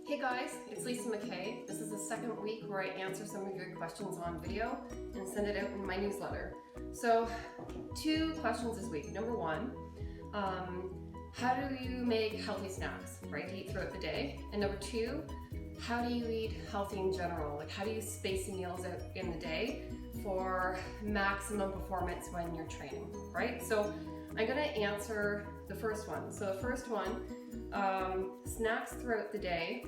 Hey guys, it's Lisa McKay. This is the second week where I answer some of your questions on video and send it out in my newsletter. So, 2 questions this week. Number 1, how do you make healthy snacks, right, to eat throughout the day? And number 2, how do you eat healthy in general? Like, how do you space the meals out in the day for maximum performance when you're training, right? So I'm gonna answer the first one. So the first one, snacks throughout the day,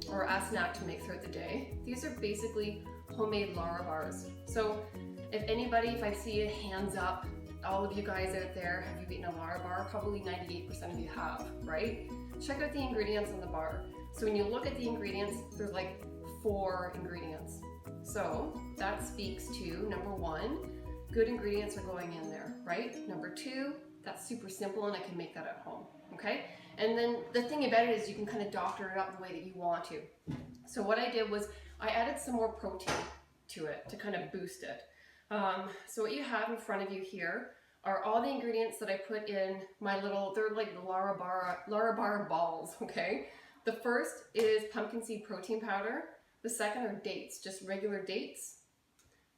or a snack to make throughout the day. These are basically homemade Lara bars. So if I see a hands up, all of you guys out there, have you eaten a Lara bar? Probably 98% of you have, right? Check out the ingredients on the bar. So when you look at the ingredients, there's like 4 ingredients. So that speaks to, number 1, good ingredients are going in there, right? Number 2, that's super simple and I can make that at home, okay? And then the thing about it is you can kind of doctor it up the way that you want to. So what I did was I added some more protein to it to kind of boost it. So what you have in front of you here are all the ingredients that I put in my little, they're like Lara bar balls, okay? The first is pumpkin seed protein powder. The second are dates, just regular dates.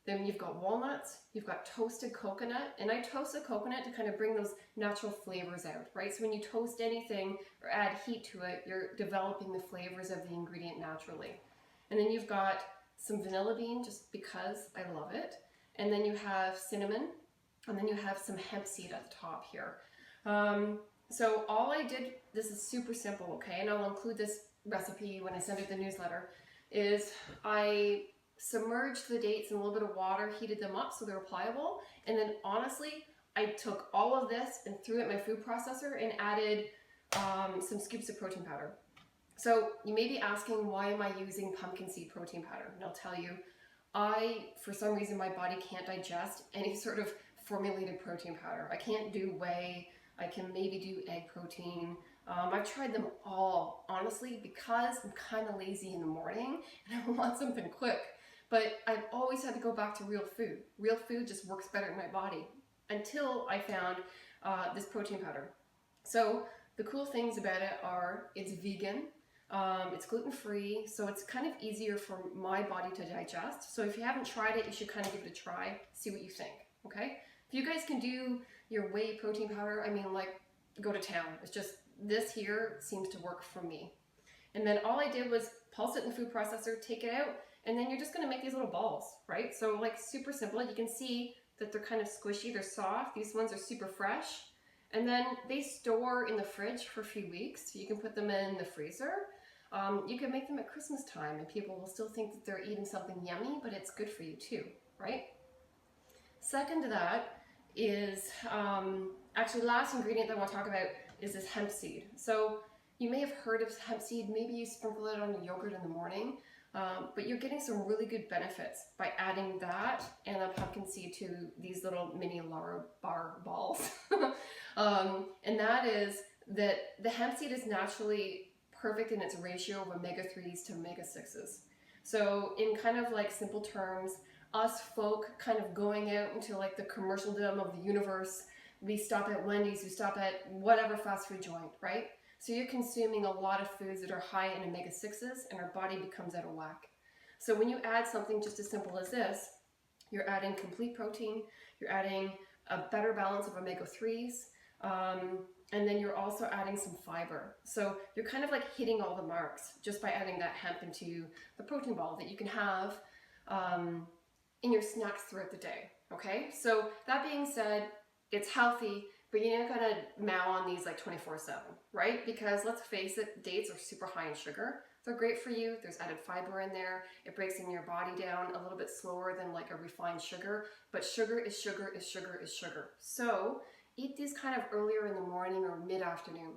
Then you've got walnuts, you've got toasted coconut, and I toast the coconut to kind of bring those natural flavors out, right? So when you toast anything or add heat to it, you're developing the flavors of the ingredient naturally. And then you've got some vanilla bean, just because I love it. And then you have cinnamon, and then you have some hemp seed at the top here. So all I did, this is super simple, okay? And I'll include this recipe when I send out the newsletter, is I submerged the dates in a little bit of water, heated them up so they were pliable, and then honestly, I took all of this and threw it in my food processor and added some scoops of protein powder. So you may be asking, why am I using pumpkin seed protein powder? And I'll tell you, for some reason, my body can't digest any sort of formulated protein powder. I can't do whey, I can maybe do egg protein. I've tried them all, honestly, because I'm kind of lazy in the morning and I want something quick. But I've always had to go back to real food. Real food just works better in my body until I found this protein powder. So the cool things about it are it's vegan, it's gluten-free, so it's kind of easier for my body to digest. So if you haven't tried it, you should kind of give it a try, see what you think, okay? If you guys can do your whey protein powder, I mean, like, go to town. It's just, this here seems to work for me. And then all I did was pulse it in the food processor, take it out, and then you're just gonna make these little balls, right? So like super simple. You can see that they're kind of squishy, they're soft. These ones are super fresh. And then they store in the fridge for a few weeks. So you can put them in the freezer. You can make them at Christmas time and people will still think that they're eating something yummy, but it's good for you too, right? Second to that is, actually last ingredient that I want to talk about is this hemp seed. So you may have heard of hemp seed, maybe you sprinkle it on your yogurt in the morning, but you're getting some really good benefits by adding that and a pumpkin seed to these little mini Lara bar balls. And that is that the hemp seed is naturally perfect in its ratio of omega-3s to omega-6s. So in kind of like simple terms, us folk kind of going out into like the commercialdom of the universe, we stop at Wendy's, we stop at whatever fast food joint, right? So you're consuming a lot of foods that are high in omega-6s and our body becomes out of whack. So when you add something just as simple as this, you're adding complete protein, you're adding a better balance of omega-3s, and then you're also adding some fiber. So you're kind of like hitting all the marks just by adding that hemp into the protein ball that you can have in your snacks throughout the day, okay? So that being said, it's healthy, but you're not gonna mow on these like 24/7, right? Because let's face it, dates are super high in sugar. They're great for you, there's added fiber in there, it breaks in your body down a little bit slower than like a refined sugar, but sugar is sugar is sugar is sugar. So eat these kind of earlier in the morning or mid-afternoon.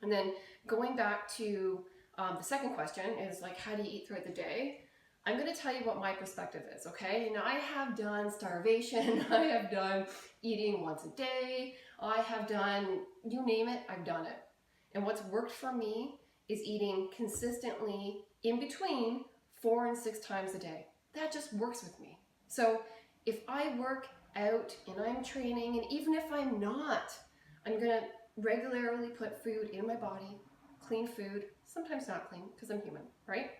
And then going back to the second question is like, how do you eat throughout the day? I'm going to tell you what my perspective is, okay? Now I have done starvation, I have done eating once a day, I have done, you name it, I've done it. And what's worked for me is eating consistently in between 4 and 6 times a day. That just works with me. So if I work out and I'm training, and even if I'm not, I'm going to regularly put food in my body, clean food, sometimes not clean because I'm human, right?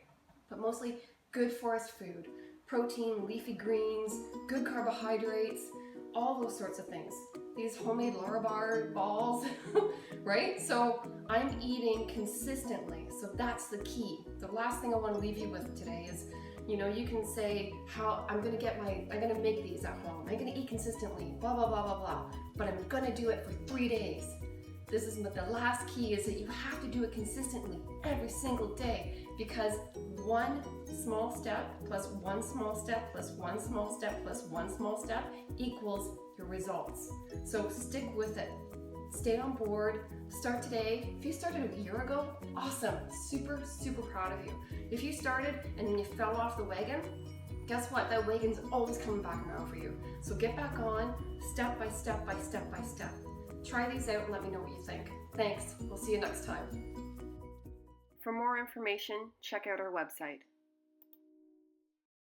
But mostly good for us food, protein, leafy greens, good carbohydrates, all those sorts of things. These homemade Larabar balls, right? So I'm eating consistently, so that's the key. The last thing I want to leave you with today is, you can say how I'm gonna make these at home. I'm gonna eat consistently, blah, blah, blah, blah, blah. But I'm gonna do it for 3 days. This is what the last key is, that you have to do it consistently every single day, because one small step plus one small step plus one small step plus one small step equals your results. So stick with it. Stay on board. Start today. If you started a year ago, awesome. Super, super proud of you. If you started and then you fell off the wagon, guess what? That wagon's always coming back around for you. So get back on, step by step by step by step. Try these out and let me know what you think. Thanks. We'll see you next time. For more information, check out our website.